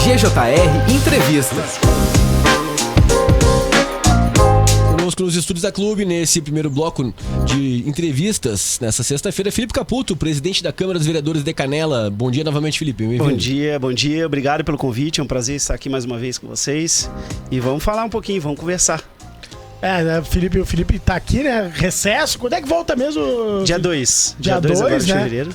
GJR Entrevista. Conosco nos estúdios da Clube, nesse primeiro bloco de entrevistas, nessa sexta-feira, Felipe Caputo, presidente da Câmara dos Vereadores de Canela. Bom dia novamente, Felipe. Bom dia. Obrigado pelo convite. É um prazer estar aqui mais uma vez com vocês. E vamos falar um pouquinho, vamos conversar. O Felipe tá aqui, né? Recesso. Quando é que volta mesmo? Dia 2. Dia 2 agora de fevereiro.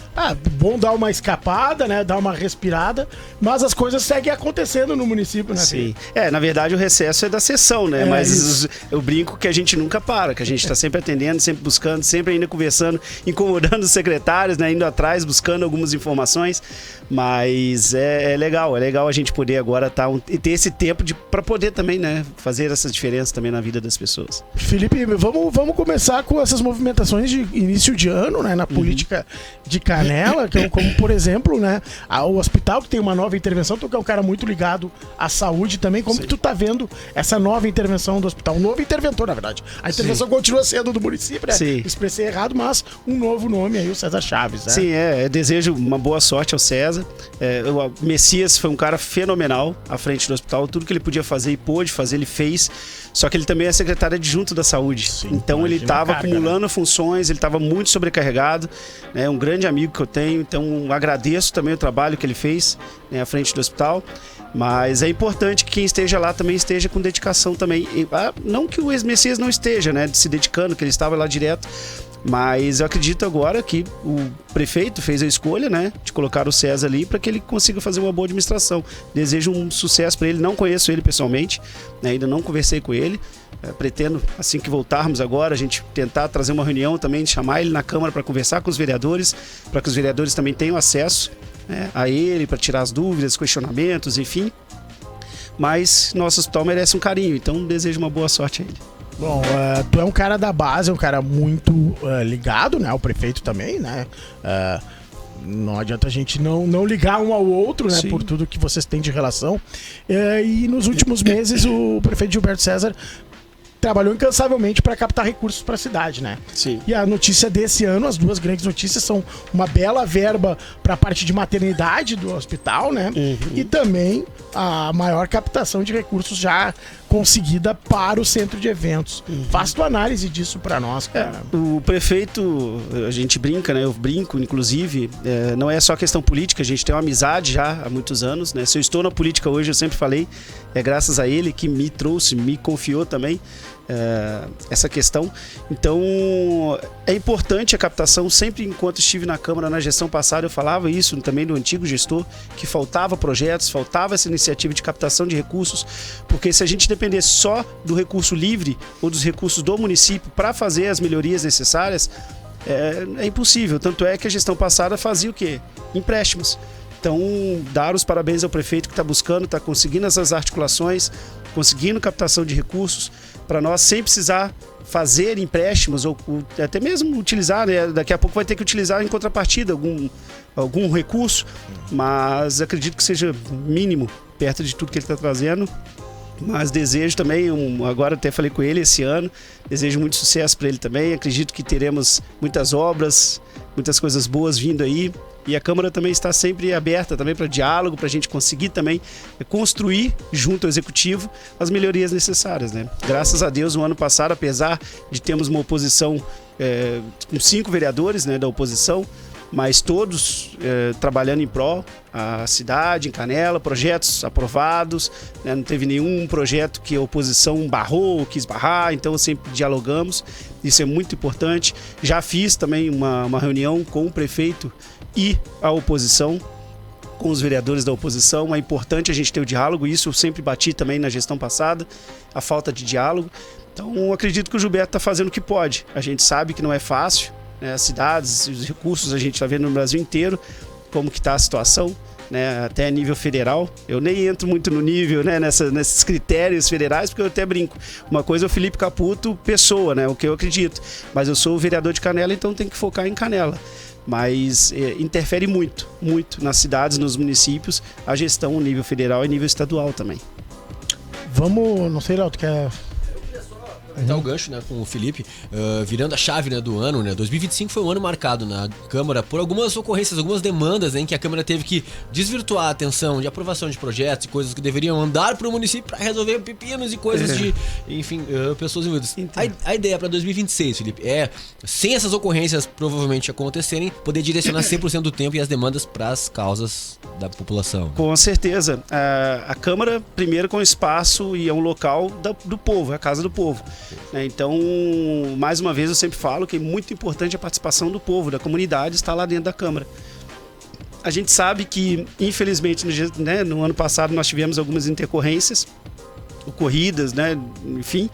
Bom dar uma escapada, né? Dar uma respirada. Mas as coisas seguem acontecendo no município, né? Sim. Na verdade o recesso é da sessão, né? Mas eu brinco que a gente nunca para, que a gente tá sempre atendendo, sempre buscando, sempre ainda conversando, incomodando os secretários, né? Indo atrás, buscando algumas informações. Mas é legal a gente poder agora e ter esse tempo para poder também, né? Fazer essas diferenças também na vida das pessoas. Felipe, vamos começar com essas movimentações de início de ano, né, na política de Canela, como por exemplo, né, o hospital que tem uma nova intervenção. Tu que é um cara muito ligado à saúde também, como que tu tá vendo essa nova intervenção do hospital? Um novo interventor, na verdade. A intervenção continua sendo do município, né? Sim. Expressei errado, mas um novo nome aí, o César Chaves, né? Sim, eu desejo uma boa sorte ao César. O Messias foi um cara fenomenal à frente do hospital. Tudo que ele podia fazer e pôde fazer, ele fez. Só que ele também é secretário adjunto da saúde. Sim, então ele estava acumulando funções, ele estava muito sobrecarregado. É um grande amigo que eu tenho, então agradeço também o trabalho que ele fez, né, à frente do hospital. Mas é importante que quem esteja lá também esteja com dedicação também. Não que o ex-Messias não esteja, né, se dedicando, que ele estava lá direto. Mas eu acredito agora que o prefeito fez a escolha, né, de colocar o César ali para que ele consiga fazer uma boa administração. Desejo um sucesso para ele. Não conheço ele pessoalmente, né, ainda não conversei com ele. Pretendo, assim que voltarmos agora, a gente tentar trazer uma reunião também, chamar ele na Câmara para conversar com os vereadores, para que os vereadores também tenham acesso, né, a ele, para tirar as dúvidas, questionamentos, enfim. Mas nosso hospital merece um carinho, então desejo uma boa sorte a ele. Bom, tu é um cara da base, é um cara muito ligado, né, ao prefeito também, né? Não adianta a gente não ligar um ao outro, né? Sim. Por tudo que vocês têm de relação. E nos últimos meses o prefeito Gilberto César trabalhou incansavelmente para captar recursos para a cidade, né? Sim. E a notícia desse ano, as duas grandes notícias são uma bela verba para a parte de maternidade do hospital, né? E também a maior captação de recursos já conseguida para o centro de eventos. Faz tua análise disso para nós, cara. O prefeito, a gente brinca, né? Eu brinco, inclusive, não é só questão política, a gente tem uma amizade já há muitos anos, né? Se eu estou na política hoje, eu sempre falei, é graças a ele que me trouxe, me confiou também essa questão. Então é importante a captação. Sempre enquanto estive na Câmara na gestão passada, eu falava isso também do antigo gestor, que faltava projetos, faltava essa iniciativa de captação de recursos, porque se a gente depender só do recurso livre ou dos recursos do município para fazer as melhorias necessárias, é impossível. Tanto é que a gestão passada fazia o quê? Empréstimos. Então, dar os parabéns ao prefeito que está buscando, está conseguindo essas articulações, conseguindo captação de recursos, para nós sem precisar fazer empréstimos ou até mesmo utilizar, né? Daqui a pouco vai ter que utilizar em contrapartida algum recurso, mas acredito que seja mínimo perto de tudo que ele está trazendo. Mas desejo também, agora até falei com ele esse ano, desejo muito sucesso para ele também. Acredito que teremos muitas obras, muitas coisas boas vindo aí. E a Câmara também está sempre aberta também para diálogo, para a gente conseguir também construir junto ao Executivo as melhorias necessárias, né? Graças a Deus, no ano passado, apesar de termos uma oposição com 5 vereadores, né, da oposição, mas todos trabalhando em prol a cidade, em Canela, projetos aprovados, né? Não teve nenhum projeto que a oposição barrou ou quis barrar, então sempre dialogamos, isso é muito importante. Já fiz também uma reunião com o prefeito e a oposição, com os vereadores da oposição. É importante a gente ter o diálogo, isso eu sempre bati também na gestão passada, a falta de diálogo. Então acredito que o Gilberto está fazendo o que pode. A gente sabe que não é fácil, né? As cidades, os recursos a gente está vendo no Brasil inteiro, como que está a situação, né? Até a nível federal. Eu nem entro muito no nível, né? Nesses critérios federais, porque eu até brinco. Uma coisa é o Felipe Caputo, pessoa, né? O que eu acredito. Mas eu sou o vereador de Canela, então tem que focar em Canela. Mas interfere muito nas cidades, nos municípios, a gestão a nível federal e nível estadual também. Vamos, não sei, Léo, tu quer... Eu Tá o gancho, né, com o Felipe, virando a chave, né, do ano, né, 2025 foi um ano marcado na Câmara por algumas ocorrências, algumas demandas, né, em que a Câmara teve que desvirtuar a atenção de aprovação de projetos e coisas que deveriam andar para o município para resolver pepinos e coisas de, enfim, pessoas envolvidas. A ideia para 2026, Felipe, é, sem essas ocorrências provavelmente acontecerem, poder direcionar 100% do tempo e as demandas para as causas da população. Com certeza. A Câmara, primeiro, com espaço e é um local do povo, é a casa do povo. Então, mais uma vez, eu sempre falo que é muito importante a participação do povo, da comunidade, estar lá dentro da Câmara. A gente sabe que, infelizmente, né, no ano passado nós tivemos algumas intercorrências ocorridas, né, enfim,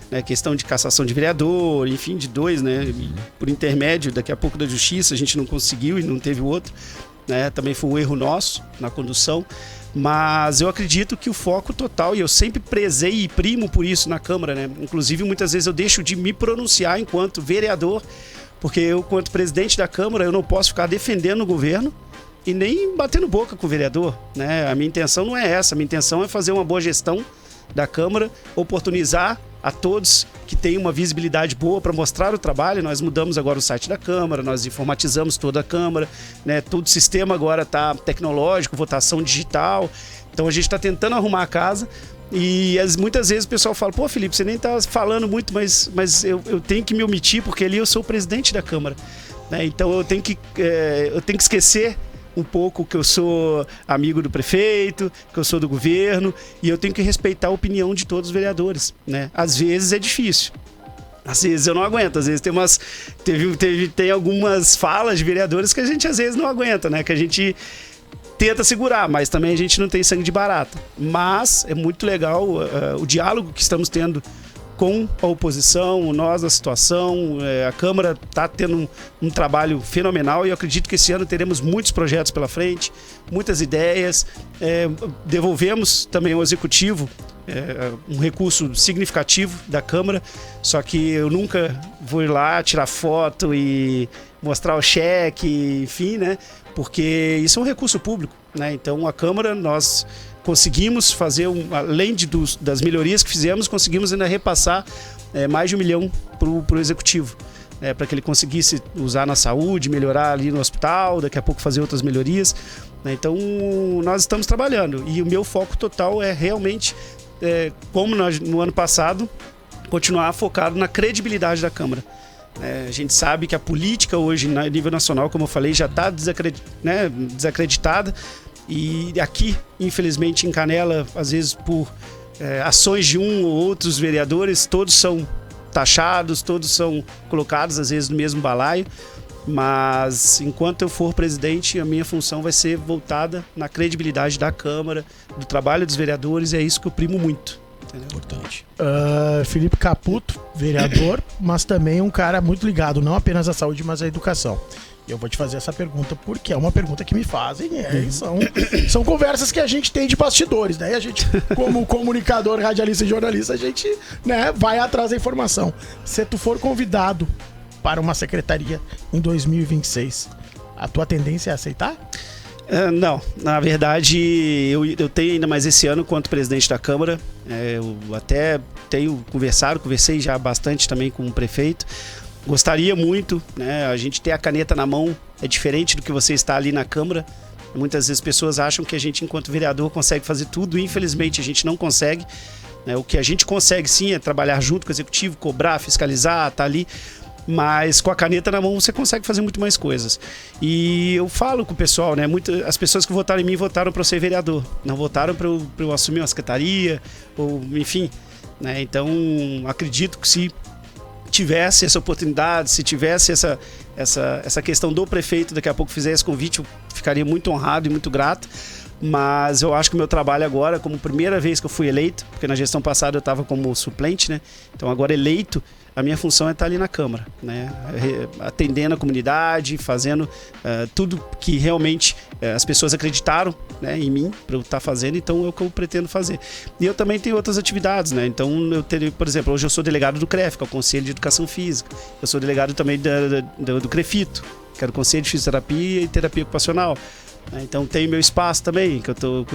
né, questão de cassação de vereador, enfim, de dois, né, por intermédio, daqui a pouco da Justiça, a gente não conseguiu e não teve outro, né, também foi um erro nosso na condução. Mas eu acredito que o foco total, e eu sempre prezei e primo por isso na Câmara, né? Inclusive, muitas vezes eu deixo de me pronunciar enquanto vereador, porque eu, enquanto presidente da Câmara, eu não posso ficar defendendo o governo e nem batendo boca com o vereador, né? A minha intenção não é essa, a minha intenção é fazer uma boa gestão da Câmara, oportunizar a todos que têm uma visibilidade boa para mostrar o trabalho. Nós mudamos agora o site da Câmara, nós informatizamos toda a Câmara, né? Todo o sistema agora está tecnológico, votação digital. Então a gente está tentando arrumar a casa e muitas vezes o pessoal fala: pô, Felipe, você nem está falando muito, mas eu tenho que me omitir porque ali eu sou o presidente da Câmara, né? Então eu tenho que esquecer um pouco que eu sou amigo do prefeito, que eu sou do governo, e eu tenho que respeitar a opinião de todos os vereadores, né? Às vezes é difícil, às vezes eu não aguento, às vezes tem algumas falas de vereadores que a gente às vezes não aguenta, né? Que a gente tenta segurar, mas também a gente não tem sangue de barata. Mas é muito legal o diálogo que estamos tendo com a oposição, nós na situação. A Câmara está tendo um trabalho fenomenal e eu acredito que esse ano teremos muitos projetos pela frente, muitas ideias. Devolvemos também ao Executivo um recurso significativo da Câmara, só que eu nunca vou ir lá tirar foto e mostrar o cheque, enfim, né? Porque isso é um recurso público, né? Então a Câmara, nós conseguimos fazer, além das melhorias que fizemos, conseguimos ainda repassar mais de 1 milhão para o Executivo, para que ele conseguisse usar na saúde, melhorar ali no hospital, daqui a pouco fazer outras melhorias, né? Então nós estamos trabalhando e o meu foco total é realmente, como nós, no ano passado, continuar focado na credibilidade da Câmara. A gente sabe que a política hoje, a nível nacional, como eu falei, já está desacreditada. E aqui, infelizmente, em Canela, às vezes por ações de um ou outros vereadores, todos são taxados, todos são colocados, às vezes, no mesmo balaio. Mas, enquanto eu for presidente, a minha função vai ser voltada na credibilidade da Câmara, do trabalho dos vereadores, e é isso que eu primo muito. Entendeu? Importante. Felipe Caputo, vereador, mas também um cara muito ligado, não apenas à saúde, mas à educação. E eu vou te fazer essa pergunta porque é uma pergunta que me fazem, são conversas que a gente tem de bastidores, né? E a gente, como comunicador, radialista e jornalista, a gente, né, vai atrás da informação. Se tu for convidado para uma secretaria em 2026, a tua tendência é aceitar? Não, na verdade eu tenho ainda mais esse ano quanto presidente da Câmara. Eu até conversei já bastante também com o prefeito. Gostaria muito, né? A gente ter a caneta na mão é diferente do que você estar ali na Câmara. Muitas vezes as pessoas acham que a gente, enquanto vereador, consegue fazer tudo. Infelizmente, a gente não consegue, né? O que a gente consegue, sim, é trabalhar junto com o Executivo, cobrar, fiscalizar, tá ali. Mas com a caneta na mão você consegue fazer muito mais coisas. E eu falo com o pessoal, né? As pessoas que votaram em mim votaram para eu ser vereador. Não votaram para eu assumir uma secretaria, ou enfim, né? Então, acredito que se tivesse essa oportunidade, se tivesse essa questão do prefeito, daqui a pouco fizer esse convite, eu ficaria muito honrado e muito grato. Mas eu acho que o meu trabalho agora, como primeira vez que eu fui eleito, porque na gestão passada eu estava como suplente, né? Então agora eleito, a minha função é estar ali na Câmara, né? Atendendo a comunidade, fazendo tudo que realmente as pessoas acreditaram, né, em mim para eu estar fazendo, então é o que eu pretendo fazer. E eu também tenho outras atividades, né? Então eu teria, por exemplo, hoje eu sou delegado do CREF, que é o Conselho de Educação Física. Eu sou delegado também do CREFITO, que é o Conselho de Fisioterapia e Terapia Ocupacional. Então tem meu espaço também, que eu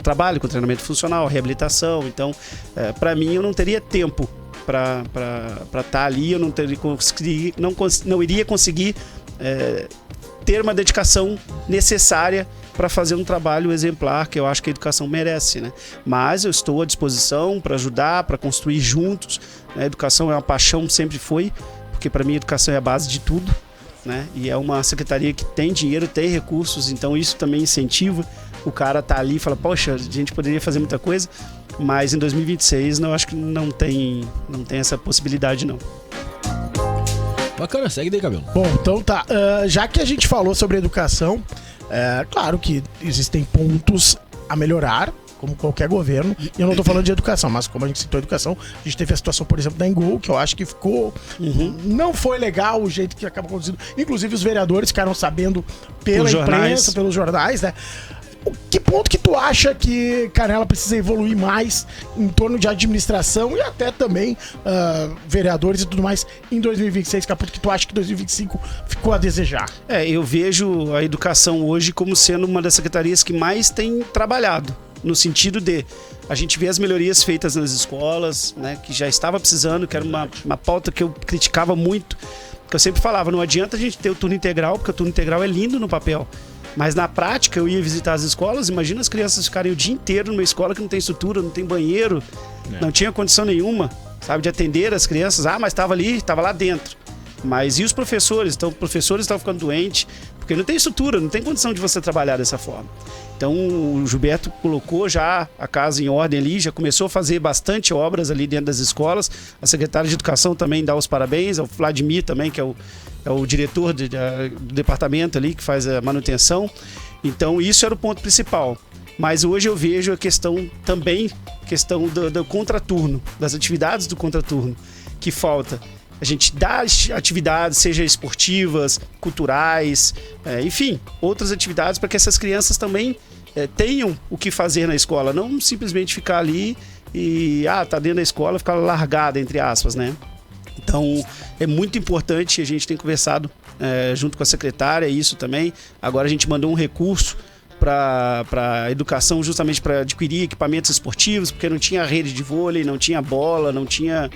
trabalho com treinamento funcional, reabilitação. Então, para mim, eu não teria tempo para estar ali, eu não iria conseguir ter uma dedicação necessária para fazer um trabalho exemplar que eu acho que a educação merece, né? Mas eu estou à disposição para ajudar, para construir juntos, né? A educação é uma paixão, sempre foi, porque para mim a educação é a base de tudo, né? E é uma secretaria que tem dinheiro, tem recursos, então isso também incentiva o cara tá ali e fala, poxa, a gente poderia fazer muita coisa, mas em 2026 eu acho que não tem essa possibilidade, não. Bacana, segue daí, Cabelo. Bom, então tá. Já que a gente falou sobre educação, claro que existem pontos a melhorar, como qualquer governo, e eu não tô falando de educação, mas como a gente citou a educação, a gente teve a situação, por exemplo, da Engol, que eu acho que ficou... Não foi legal o jeito que acabou acontecendo. Inclusive os vereadores ficaram sabendo pela imprensa, pelos jornais, né? Que ponto que tu acha que Canela precisa evoluir mais em torno de administração e até também vereadores e tudo mais em 2026? Que ponto que tu acha que 2025 ficou a desejar? Eu vejo a educação hoje como sendo uma das secretarias que mais tem trabalhado, no sentido de a gente vê as melhorias feitas nas escolas, né, que já estava precisando, que era uma pauta que eu criticava muito, que eu sempre falava, não adianta a gente ter o turno integral, porque o turno integral é lindo no papel. Mas na prática eu ia visitar as escolas, imagina as crianças ficarem o dia inteiro numa escola que não tem estrutura, não tem banheiro, não tinha condição nenhuma, sabe, de atender as crianças. Mas estava lá dentro. Mas e os professores? Então, os professores estavam ficando doentes, porque não tem estrutura, não tem condição de você trabalhar dessa forma. Então, o Gilberto colocou já a casa em ordem ali, já começou a fazer bastante obras ali dentro das escolas. A secretária de Educação também dá os parabéns, ao Vladimir também, que é o diretor do departamento ali, que faz a manutenção. Então, isso era o ponto principal. Mas hoje eu vejo a questão do contraturno, das atividades do contraturno, que falta. A gente dá atividades, seja esportivas, culturais, enfim, outras atividades para que essas crianças também tenham o que fazer na escola, não simplesmente ficar ali e tá dentro da escola, ficar largada, entre aspas, né? Então, é muito importante, a gente tem conversado junto com a secretária, isso também. Agora a gente mandou um recurso para a educação, justamente para adquirir equipamentos esportivos, porque não tinha rede de vôlei, não tinha bola, não tinha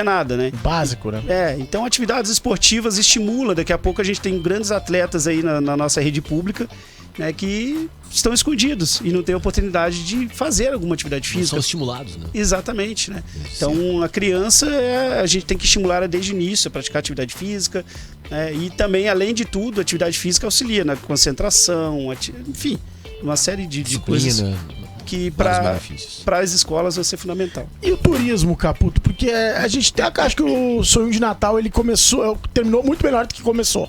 nada, né? Básico, né? Então atividades esportivas estimula. Daqui a pouco a gente tem grandes atletas aí na nossa rede pública, né, que estão escondidos e não têm oportunidade de fazer alguma atividade física. São estimulados, né? Exatamente, né? Então a criança, a gente tem que estimular desde o início a praticar atividade física, e também, além de tudo, a atividade física auxilia na concentração, enfim, uma série de coisas que para as escolas vai ser fundamental. E o turismo, Caputo? Porque a gente acho que o sonho de Natal ele terminou muito melhor do que começou.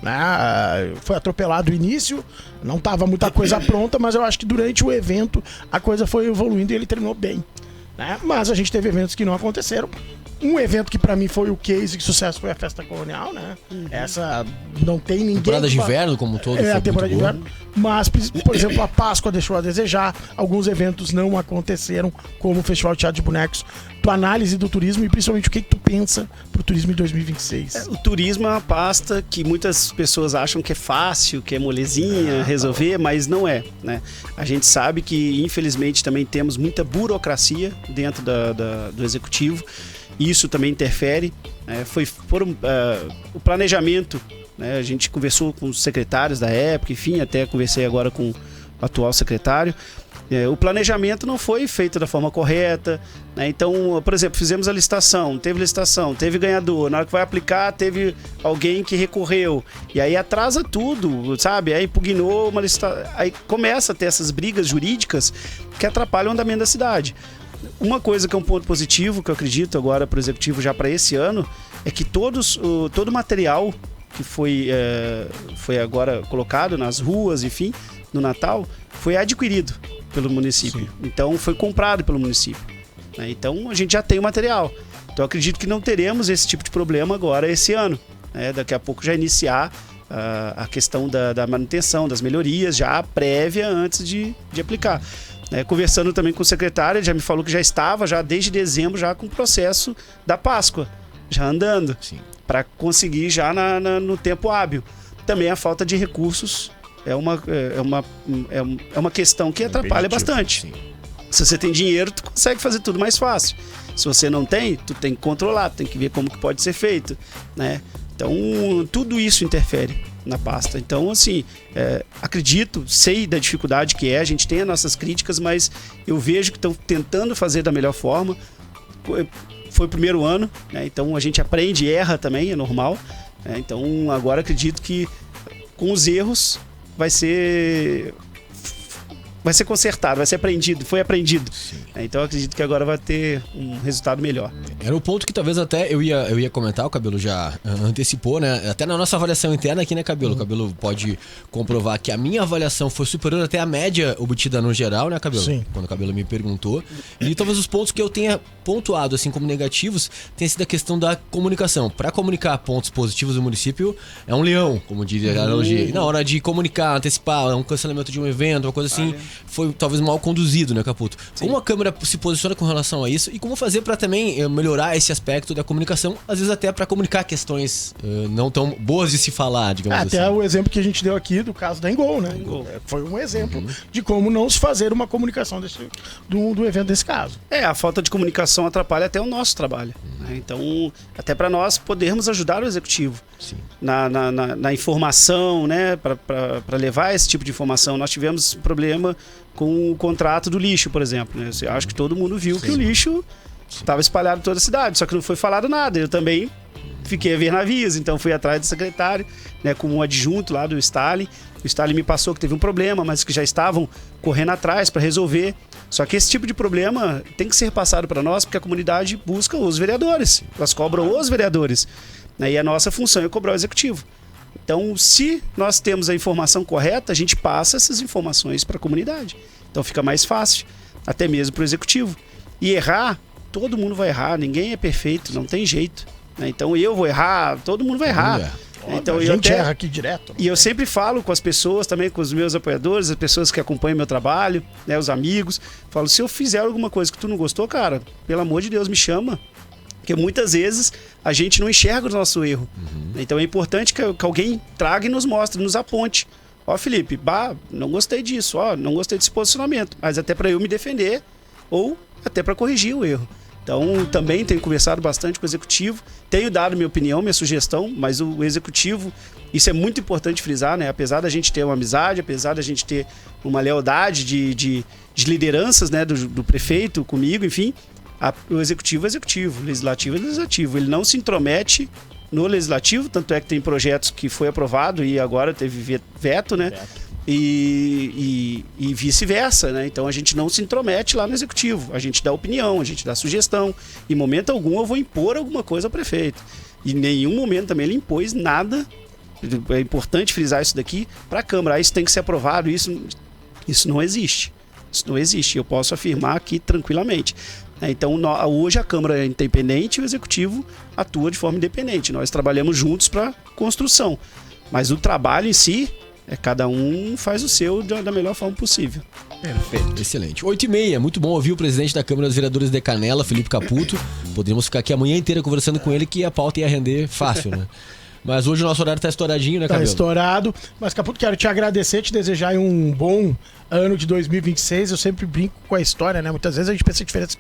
Né? Foi atropelado o início, não estava muita coisa pronta, mas eu acho que durante o evento a coisa foi evoluindo e ele terminou bem. Né? Mas a gente teve eventos que não aconteceram. Um evento que pra mim foi o case de sucesso foi a Festa Colonial, né? Essa não tem ninguém... Temporada de inverno como um todo. A temporada de inverno. Mas, por exemplo, a Páscoa deixou a desejar. Alguns eventos não aconteceram, como o Festival de Teatro de Bonecos. Tua análise do turismo e principalmente o que tu pensa pro turismo em 2026? O turismo é uma pasta que muitas pessoas acham que é fácil, que é molezinha resolver, mas não é, né? A gente sabe que, infelizmente, também temos muita burocracia dentro do executivo. Isso também interfere. O planejamento, né? A gente conversou com os secretários da época, enfim, até conversei agora com o atual secretário. O planejamento não foi feito da forma correta, né? Então, por exemplo, fizemos a licitação, teve ganhador, na hora que vai aplicar teve alguém que recorreu, e aí atrasa tudo, sabe? Aí impugnou uma licitação, aí começa a ter essas brigas jurídicas que atrapalham o andamento da cidade. Uma coisa que é um ponto positivo, que eu acredito agora para o Executivo já para esse ano, é que todo o material que foi agora colocado nas ruas, enfim, no Natal, foi adquirido pelo município. Sim. Então, foi comprado pelo município. Né? Então, a gente já tem o material. Então, eu acredito que não teremos esse tipo de problema agora esse ano. Né? Daqui a pouco já iniciar a questão da manutenção, das melhorias, já prévia antes de aplicar. Conversando também com o secretário, ele já me falou que já estava, já desde dezembro, já com o processo da Páscoa, já andando, para conseguir já no tempo hábil. Também a falta de recursos é uma questão que atrapalha bastante. Se você tem dinheiro, tu consegue fazer tudo mais fácil. Se você não tem, tu tem que controlar, tem que ver como que pode ser feito, né? Então, tudo isso interfere na pasta. Então, assim, acredito, sei da dificuldade que é, a gente tem as nossas críticas, mas eu vejo que estão tentando fazer da melhor forma. Foi o primeiro ano, né? Então a gente aprende e erra também, é normal. Né? Então, agora acredito que com os erros vai ser consertado, vai ser aprendido, foi aprendido. Então eu acredito que agora vai ter um resultado melhor. Era o ponto que talvez até eu ia comentar, o Cabelo já antecipou, né? Até na nossa avaliação interna aqui, né, Cabelo? O Cabelo pode comprovar que a minha avaliação foi superior até a média obtida no geral, né, Cabelo? Sim. Quando o Cabelo me perguntou. E talvez os pontos que eu tenha pontuado, assim, como negativos, tenha sido a questão da comunicação. Para comunicar pontos positivos do município, é um leão, como diria a analogia. E na hora de comunicar, antecipar, um cancelamento de um evento, uma coisa assim, foi talvez mal conduzido, né, Caputo? Sim. Como a Câmara se posiciona com relação a isso e como fazer para também melhorar esse aspecto da comunicação, às vezes até para comunicar questões não tão boas de se falar, digamos assim. Até o exemplo que a gente deu aqui do caso da Engol, né? Foi um exemplo de como não se fazer uma comunicação do evento desse caso. A falta de comunicação atrapalha até o nosso trabalho. Né? Então, até para nós podermos ajudar o executivo na informação, né? Para levar esse tipo de informação. Nós tivemos problema com o contrato do lixo, por exemplo. Né? Eu acho que todo mundo viu que o lixo estava espalhado em toda a cidade, só que não foi falado nada. Eu também fiquei a ver navios, então fui atrás do secretário, né, como um adjunto lá do Stalin. O Stalin me passou que teve um problema, mas que já estavam correndo atrás para resolver. Só que esse tipo de problema tem que ser passado para nós, porque a comunidade busca os vereadores. Elas cobram os vereadores. Né, e a nossa função é cobrar o executivo. Então, se nós temos a informação correta, a gente passa essas informações para a comunidade. Então fica mais fácil, até mesmo para o executivo. E errar, todo mundo vai errar, ninguém é perfeito, não tem jeito. Né? Então eu vou errar, todo mundo vai errar. Então, a gente erra aqui direto. E eu sempre falo com as pessoas, também com os meus apoiadores, as pessoas que acompanham meu trabalho, né, os amigos. Falo, se eu fizer alguma coisa que tu não gostou, cara, pelo amor de Deus, me chama. Porque muitas vezes a gente não enxerga o nosso erro. Então é importante que alguém traga e nos mostre, nos aponte. Ó, Felipe, não gostei disso, não gostei desse posicionamento. Mas até para eu me defender ou até para corrigir o erro. Então também tenho conversado bastante com o executivo, tenho dado minha opinião, minha sugestão, mas o executivo, isso é muito importante frisar, né? Apesar da gente ter uma amizade, apesar da gente ter uma lealdade de lideranças, né, do prefeito comigo, enfim, o executivo é executivo, o legislativo é legislativo. Ele não se intromete no legislativo, tanto é que tem projetos que foi aprovado e agora teve veto, né? E vice-versa, né? Então a gente não se intromete lá no executivo, a gente dá opinião, a gente dá sugestão. Em momento algum eu vou impor alguma coisa ao prefeito. E em nenhum momento também ele impôs nada. É importante frisar isso daqui para a Câmara. Isso tem que ser aprovado, isso não existe. Isso não existe, eu posso afirmar aqui tranquilamente. Então hoje a Câmara é independente e o Executivo atua de forma independente. Nós trabalhamos juntos para construção, mas o trabalho em si, cada um faz o seu da melhor forma possível. Perfeito, excelente. 8h30, muito bom ouvir o presidente da Câmara dos Vereadores de Canela, Felipe Caputo. Poderíamos ficar aqui a manhã inteira conversando com ele, que a pauta ia render fácil, né? Mas hoje o nosso horário tá estouradinho, né, Cabelo? Tá estourado. Mas, Caputo, quero te agradecer, te desejar um bom ano de 2026. Eu sempre brinco com a história, né? Muitas vezes a gente pensa diferente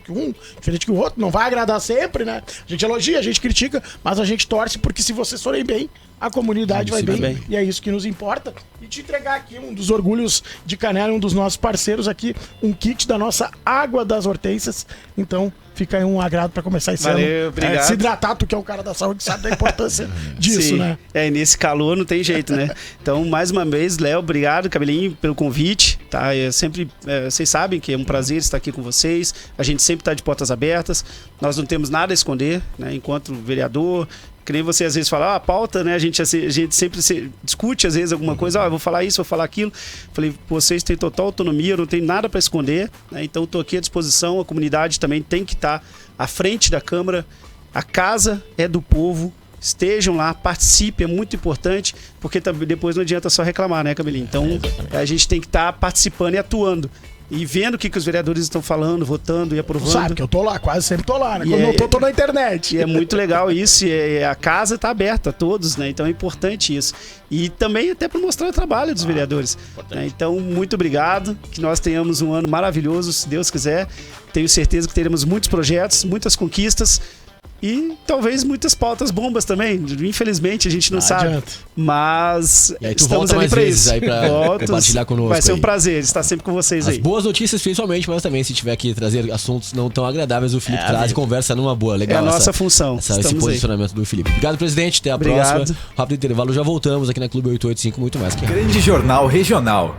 que o outro. Não vai agradar sempre, né? A gente elogia, a gente critica, mas a gente torce porque se vocês forem bem, a comunidade vai bem. E é isso que nos importa. E te entregar aqui um dos orgulhos de Canela, um dos nossos parceiros aqui, um kit da nossa Água das Hortênsias. Então, fica aí um agrado para começar esse ano. Valeu, obrigado. Se hidratar, tu que é o cara da saúde, sabe da importância disso, Sim, né? Nesse calor não tem jeito, né? Então, mais uma vez, Léo, obrigado, Cabelinho, pelo convite, tá? Vocês sabem que é um prazer estar aqui com vocês, a gente sempre está de portas abertas, nós não temos nada a esconder, né? Enquanto vereador, que nem você às vezes fala, a pauta, né? A gente sempre discute às vezes alguma coisa, eu vou falar isso, vou falar aquilo. Falei, vocês têm total autonomia, eu não tenho nada para esconder, né? Então estou aqui à disposição, a comunidade também tem que estar à frente da Câmara, a casa é do povo, estejam lá, participem, é muito importante, porque depois não adianta só reclamar, né, Cabelinho? Então a gente tem que estar participando e atuando. e vendo o que os vereadores estão falando, votando e aprovando. Sabe que eu tô lá, quase sempre tô lá, né? Quando não tô na internet. E é muito legal isso, e a casa tá aberta a todos, né? Então é importante isso. E também até para mostrar o trabalho dos vereadores. Né? Então, muito obrigado, que nós tenhamos um ano maravilhoso, se Deus quiser. Tenho certeza que teremos muitos projetos, muitas conquistas e talvez muitas pautas bombas também. Infelizmente, a gente não sabe. Adianta. Mas E aí tu estamos volta ali mais para vezes isso. aí pra compartilhar conosco. Vai ser um aí. prazer estar sempre com vocês As aí. boas notícias principalmente, mas também se tiver que trazer assuntos não tão agradáveis, o Felipe traz e amigo. conversa numa boa. Legal. É a nossa função. Esse Estamos aí. posicionamento do Felipe. Obrigado, presidente. Até a Obrigado. próxima. Rápido intervalo, já voltamos aqui na Clube 885, muito mais que Grande Jornal Regional.